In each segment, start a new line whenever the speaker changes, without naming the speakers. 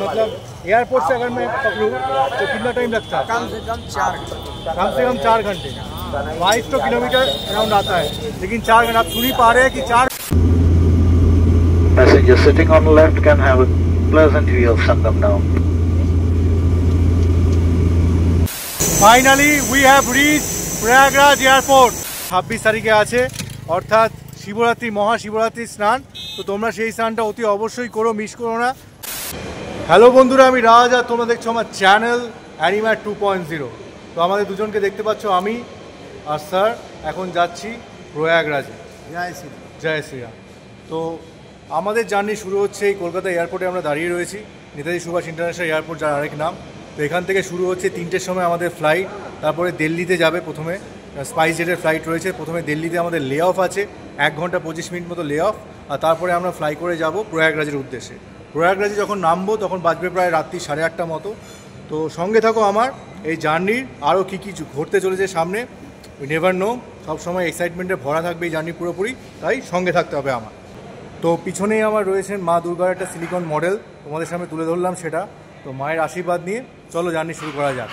मतलब एयरपोर्ट से अगर मैं पकड़ूँ तो कितना टाइम लगता है?
कम से कम 4 घंटे।
कम से कम 4 घंटे। 2200 किलोमीटर अराउंड आता है, लेकिन 4 घंटे आप सुन ही पा रहे हैं कि 4
Passengers sitting on the left can have a pleasant view of Sangam now.
Finally we have reached Prayagraj airport. 26 তারিখে আছে, অর্থাৎ শিবরাত্রি, মহাশিবরাত্রি স্নান। তো তোমরা সেই স্নানটা অতি অবশ্যই করো, মিস করো না। হ্যালো বন্ধুরা, আমি রাজ আর তোমরা দেখছো আমার চ্যানেল অ্যানিম্যাট 2.0। তো আমাদের দুজনকে দেখতে পাচ্ছ, আমি আর স্যার এখন যাচ্ছি প্রয়াগরাজে। জয় শ্রীরাম। তো আমাদের জার্নি শুরু হচ্ছে এই কলকাতা এয়ারপোর্টে। আমরা দাঁড়িয়ে রয়েছি, নেতাজি সুভাষ ইন্টারন্যাশনাল এয়ারপোর্ট, যার আরেক নাম। তো এখান থেকে শুরু হচ্ছে 3টের সময় আমাদের ফ্লাইট। তারপরে দিল্লিতে যাবে, প্রথমে স্পাইস জেটের ফ্লাইট রয়েছে। প্রথমে দিল্লিতে আমাদের লে অফ আছে, 1 ঘন্টা 25 মিনিট মতো লে অফ। আর তারপরে আমরা ফ্লাই করে যাব প্রয়াগরাজের উদ্দেশ্যে। প্রয়াগরাজে যখন নামবো তখন বাজবে প্রায় রাত্রি 8:30 মতো। তো সঙ্গে থাকো আমার এই জার্নির, আরও কী ঘটতে চলেছে সামনে, উই নেভার নো। সবসময় এক্সাইটমেন্টে ভরা থাকবে এই জার্নি পুরোপুরি, তাই সঙ্গে থাকতে হবে আমার। তো পিছনেই আমার রয়েছেন মা দুর্গার একটা সিলিকন মডেল, তোমাদের সামনে তুলে ধরলাম সেটা। তো মায়ের আশীর্বাদ নিয়ে চলো জার্নি শুরু করা যাক।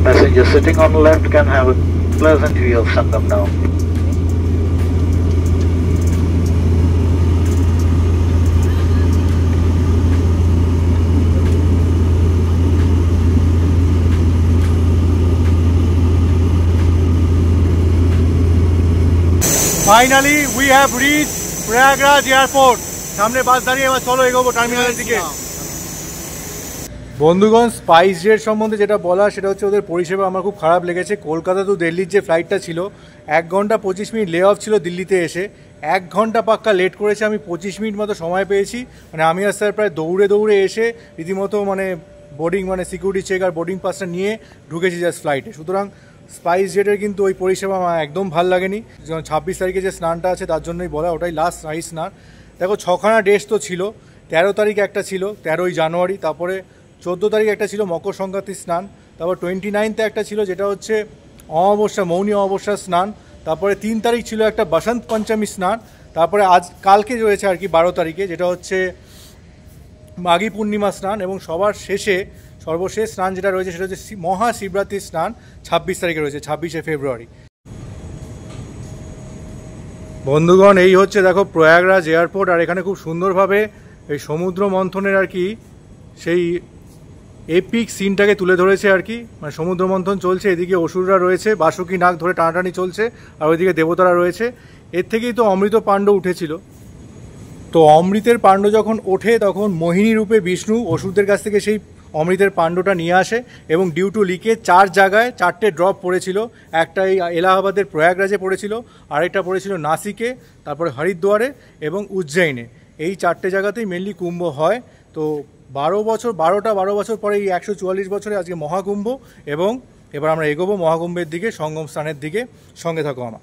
Passengers sitting on the left can have a pleasant view of Sangam now.
Finally we have rich Prayagraj airport. সামনে বাস দাঁড়িয়ে, এবার চলো এগোবো টার্মিনালের দিকে। বন্ধুগণ, স্পাইস জেট সম্বন্ধে যেটা বলা সেটা হচ্ছে ওদের পরিষেবা আমার খুব খারাপ লেগেছে। কলকাতা টু দিল্লির যে ফ্লাইটটা ছিল 1 ঘন্টা 25 মিনিট লে অফ ছিল, দিল্লিতে এসে 1 ঘন্টা পাক্কা লেট করেছে। আমি 25 মিনিট মতো সময় পেয়েছি। মানে আমি আর স্যার প্রায় দৌড়ে এসে রীতিমতো বোর্ডিং সিকিউরিটি চেক আর বোর্ডিং পাসটা নিয়ে ঢুকেছি জাস্ট ফ্লাইটে। সুতরাং স্পাইস জেটের কিন্তু ওই পরিষেবা আমার একদম ভালো লাগেনি। 26 তারিখে যে স্নানটা আছে তার জন্যই বলা, ওটাই লাস্ট নাইট স্নান। দেখো 6খানা ডেটস তো ছিল। 13 তারিখ একটা ছিল, 13ই জানুয়ারি। তারপরে 14 তারিখ একটা ছিল মকর সংক্রান্তি স্নান। তারপর 29তে একটা ছিল যেটা হচ্ছে অমাবস্যা, মৌনী অমাবস্যার স্নান। তারপরে 3 তারিখ ছিল একটা বসন্ত পঞ্চমী স্নান। তারপরে কালকে রয়েছে আর কি 12 তারিখে, যেটা হচ্ছে মাঘী পূর্ণিমা স্নান। এবং সর্বশেষ স্নান যেটা রয়েছে সেটা হচ্ছে মহাশিবরাত্রির স্নান 26 তারিখে রয়েছে, 26শে ফেব্রুয়ারি। বন্ধুগণ, এই হচ্ছে দেখো প্রয়াগরাজ এয়ারপোর্ট। আর এখানে খুব সুন্দরভাবে এই সমুদ্র মন্থনের আর কি সেই এপিক সিনটাকে তুলে ধরেছে আর কি। মানে সমুদ্র মন্থন চলছে, এদিকে অসুররা রয়েছে, বাসুকি নাগ ধরে টানাটানি চলছে, আর ওইদিকে দেবতারা রয়েছে। এর থেকেই তো অমৃত পাণ্ড উঠেছিল। তো অমৃতের পাণ্ড যখন ওঠে তখন মোহিনী রূপে বিষ্ণু অসুরদের কাছ থেকে সেই অমৃতের পাণ্ডটা নিয়ে আসে এবং ডিউ টু লিকেজ 4 জায়গায় 4টে ড্রপ পড়েছিল। একটা এই এলাহাবাদের প্রয়াগরাজে পড়েছিল, আরেকটা পড়েছিল নাসিকে, তারপরে হরিদ্বারে এবং উজ্জয়িনে। এই 4টে জায়গাতেই মেনলি কুম্ভ হয়। তো 12 বছর পরে এই 144 বছরে আজকে মহাকুম্ভ। এবং এবার আমরা এগোবো মহাকুম্ভের দিকে, সঙ্গম স্থানের দিকে। সঙ্গে থাকো আমার।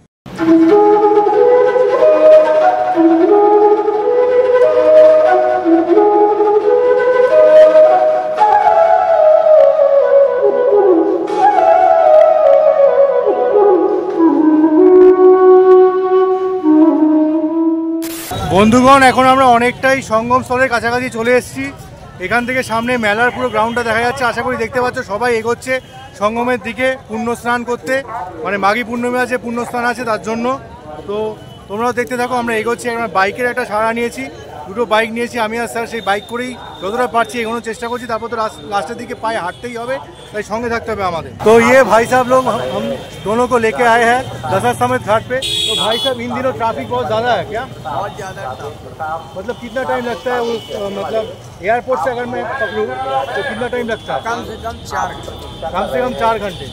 বন্ধুগণ, এখন আমরা অনেকটাই সঙ্গম স্থলের কাছাকাছি চলে এসেছি। এখান থেকে সামনে মেলার পুরো গ্রাউন্ডটা দেখা যাচ্ছে। আশা করি দেখতে পাচ্ছ সবাই এগোচ্ছে সঙ্গমের দিকে পুণ্য স্নান করতে, মানে মাঘী পূর্ণিমা যে পুণ্য স্নান আছে তার জন্য। তো তোমরাও দেখতে থাকো, আমরা এগোচ্ছি। আমরা বাইকের একটা সাড়া নিয়েছি, দুটো বাইক নিয়েছি আমি আর স্যার। সেই বাইক করেই যতটা পারছি এগোনোর চেষ্টা করছি। তারপর তো লাস্টের দিকে পায়ে হাঁটতেই হবে, তাই সঙ্গে থাকতে হবে আমাদের। तो ये भाई साहब लोग हम दोनों को लेके आए हैं दशरथ समेत घाट पे। तो भाई साहब इन दिनों ट्रैफिक बहुत ज़्यादा है क्या?
बहुत ज़्यादा।
मतलब कितना टाइम लगता है उस मतलब एयरपोर्ट से अगर मैं पकड़ूँ तो कितना टाइम लगता है?
कम से कम 4 घंटे।
कम से कम 4 घंटे।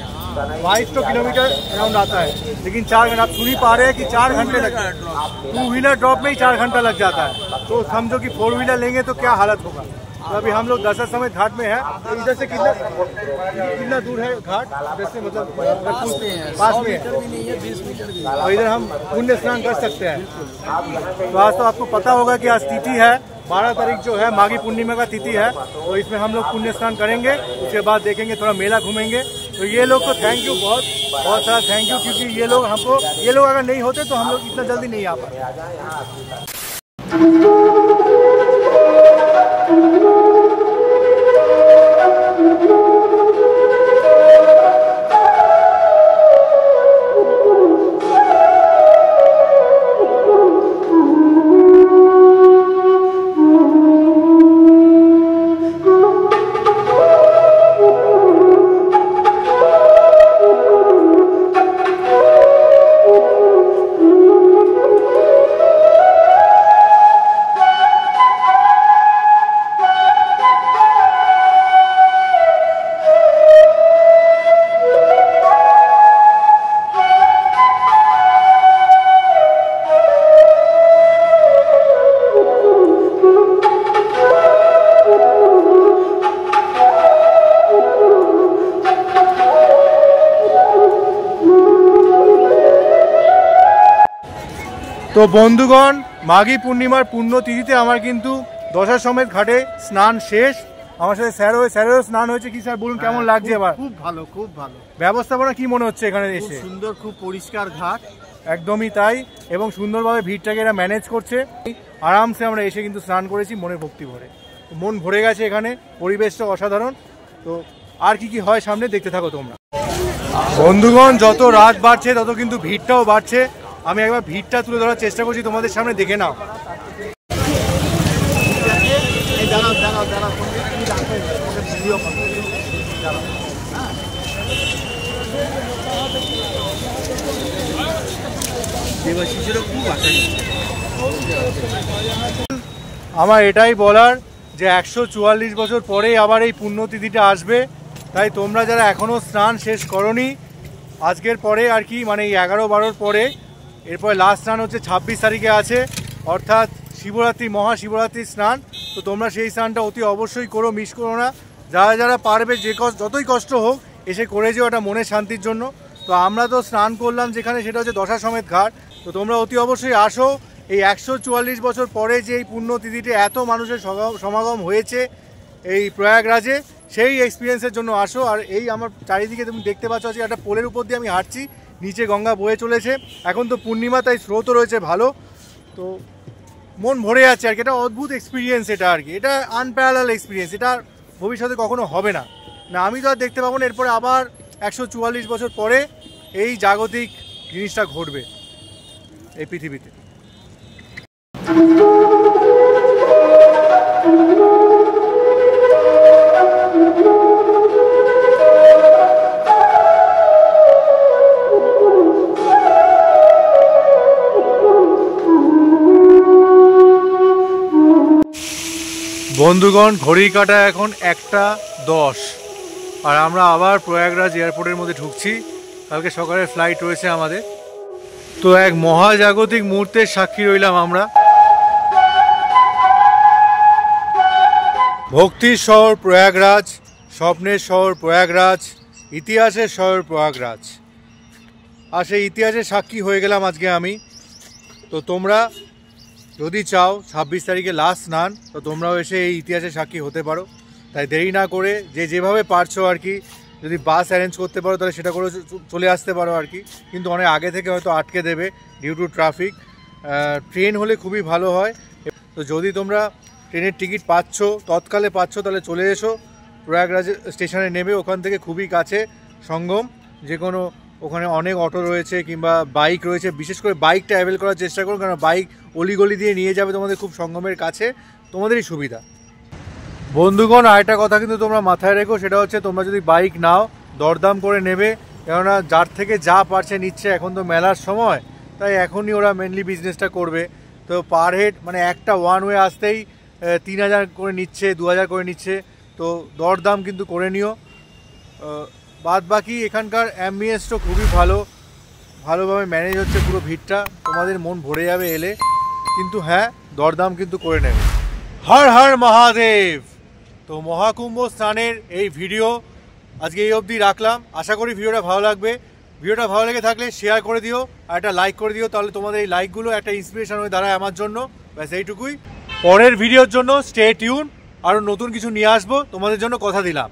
2200 किलोमीटर अराउंड आता है, लेकिन 4 घंटे आप सुन ही पा रहे हैं कि 4 घंटे लगते हैं। 2 व्हीलर ड्रॉप में ही 4 घंटा लग जाता है। तो समझो कि 4 व्हीलर लेंगे तो क्या हालत होगा। तो अभी हम लोग दशरथ समेत घाट में हैं। तो इधर से कितना दूर है घाट? इधर से मतलब पास में है,
20 मीटर भी।
और इधर हम पुण्य स्नान कर सकते हैं। तो आज तो आपको पता होगा कि आज तिथि है 12 तारीख जो है माघी पूर्णिमा का तिथि है। तो इसमें हम लोग पुण्य स्नान करेंगे, उसके बाद देखेंगे थोड़ा मेला घूमेंगे। तो ये लोग को थैंक यू, बहुत बहुत सारा थैंक यू, क्योंकि ये लोग अगर नहीं होते तो हम लोग इतना जल्दी नहीं आ पाते। তো বন্ধুগণ, মাঘী পূর্ণিমার পুণ্যতিথিতে আমার কিন্তু দশার সমেত ঘাটে স্নান শেষ। আমার সাথে স্যারেরও স্নান হয়েছে। কি স্যার বলুন, কেমন লাগছে? এবার
খুব ভালো, খুব ভালো
ব্যবস্থাপনা কি মনে হচ্ছে এখানে এসে?
সুন্দর, খুব পরিষ্কার ঘাট।
একদমই তাই, এবং সুন্দরভাবে ভিড়টাকে এরা ম্যানেজ করছে। আরামসে আমরা এসে কিন্তু স্নান করেছি মনে ভক্তি ভরে। মন ভরে গেছে এখানে, পরিবেশটা অসাধারণ। তো আর কি কি হয় সামনে দেখতে থাকো তোমরা। বন্ধুগণ, যত রাত বাড়ছে তত কিন্তু ভিড়টাও বাড়ছে। আমি একবার ভিড়টা তুলে ধরার চেষ্টা করছি তোমাদের সামনে, দেখে নাও। আমার এটাই বলার যে 144 বছর পরে আবার এই পুণ্যতিথিটা আসবে। তাই তোমরা যারা এখনও স্নান শেষ করনি, আজকের পরে আর কি, মানে এই 11-12 পরে, এরপরে লাস্ট স্নান হচ্ছে 26 তারিখে আছে, অর্থাৎ শিবরাত্রি, মহাশিবরাত্রির স্নান। তো তোমরা সেই স্নানটা অতি অবশ্যই করো, মিস করো না। যারা যারা পারবে, যতই কষ্ট হোক এসে করে যেও, ওটা মনের শান্তির জন্য। তো আমরা তো স্নান করলাম যেখানে, সেটা হচ্ছে দশার সমেত ঘাট। তো তোমরা অতি অবশ্যই আসো। এই 144 বছর পরে যে এই পুণ্যতিথিতে এত মানুষের সমাগম হয়েছে এই প্রয়াগরাজে, সেই এক্সপিরিয়েন্সের জন্য আসো। আর এই আমার চারিদিকে তুমি দেখতে পাচ্ছ, আজকে একটা পোলের উপর দিয়ে আমি হাঁটছি, নিচে গঙ্গা বয়ে চলেছে। এখন তো পূর্ণিমা, তাই স্রোতও রয়েছে ভালো। তো মন ভরে যাচ্ছে আর কি। এটা অদ্ভুত এক্সপিরিয়েন্স, এটা আর কি, এটা আনপ্যারালাল এক্সপিরিয়েন্স। এটা ভবিষ্যতে কখনো হবে না, আমি তো আর দেখতে পাবো না। এরপরে আবার 144 বছর পরে এই জাগতিক জিনিসটা ঘটবে এই পৃথিবীতে। বন্ধুগণ, ঘড়ির কাঁটা এখন 1:10, আর আমরা আবার প্রয়াগরাজ এয়ারপোর্টের মধ্যে ঢুকছি। কালকে সকালের ফ্লাইট রয়েছে আমাদের। তো এক মহাজাগতিক মুহূর্তের সাক্ষী রইলাম আমরা। ভক্তির শহর প্রয়াগরাজ, স্বপ্নের শহর প্রয়াগরাজ, ইতিহাসের শহর প্রয়াগরাজ। আর সেই ইতিহাসের সাক্ষী হয়ে গেলাম আজকে আমি। তো তোমরা যদি চাও 26 তারিখে লাস্ট স্নান, তো তোমরাও এসে এই ইতিহাসের সাক্ষী হতে পারো। তাই দেরি না করে যে যেভাবে পারছো আর কি, যদি বাস অ্যারেঞ্জ করতে পারো তাহলে সেটা করে চলে আসতে পারো আর কি। কিন্তু অনেক আগে থেকে হয়তো আটকে দেবে ডিউ টু ট্রাফিক। ট্রেন হলে খুবই ভালো হয়। তো যদি তোমরা ট্রেনের টিকিট পাচ্ছ, তৎকালে পাচ্ছ, তাহলে চলে এসো প্রয়াগরাজ স্টেশনে নেবে। ওখান থেকে খুবই কাছে সঙ্গম, যে কোনো ওখানে অনেক অটো রয়েছে কিংবা বাইক রয়েছে। বিশেষ করে বাইকটা অ্যাভেল করার চেষ্টা করো, কারণ বাইক অলিগলি দিয়ে নিয়ে যাবে তোমাদের খুব সঙ্গমের কাছে, তোমাদেরই সুবিধা। বন্ধুগণ, আরেকটা কথা কিন্তু তোমরা মাথায় রেখো, সেটা হচ্ছে তোমরা যদি বাইক নাও দরদাম করে নেবে, কেননা যার থেকে যা পারছে নিচ্ছে। এখন তো মেলার সময়, তাই এখনই ওরা মেনলি বিজনেসটা করবে। তো পার হেড মানে একটা ওয়ান ওয়ে আসতেই 3000 করে নিচ্ছে, 2000 করে নিচ্ছে। তো দরদাম কিন্তু করে নিও। বাদ বাকি এখানকার অ্যাম্বিয়েন্সটা খুবই ভালোভাবে ম্যানেজ হচ্ছে পুরো ভিড়টা, তোমাদের মন ভরে যাবে এলে। কিন্তু হ্যাঁ, দরদাম কিন্তু করে নেবে। হর হর মহাদেব। তো মহাকুম্ভ স্নানের এই ভিডিও আজকে এই অবধি রাখলাম। আশা করি ভিডিওটা ভালো লাগবে। ভিডিওটা ভালো লেগে থাকলে শেয়ার করে দিও আর একটা লাইক করে দিও, তাহলে তোমাদের এই লাইকগুলো একটা ইন্সপিরেশন হয়ে দাঁড়ায় আমার জন্য। ব্যাস এইটুকুই। পরের ভিডিওর জন্য স্টে টিউন, আরও নতুন কিছু নিয়ে আসবো তোমাদের জন্য, কথা দিলাম।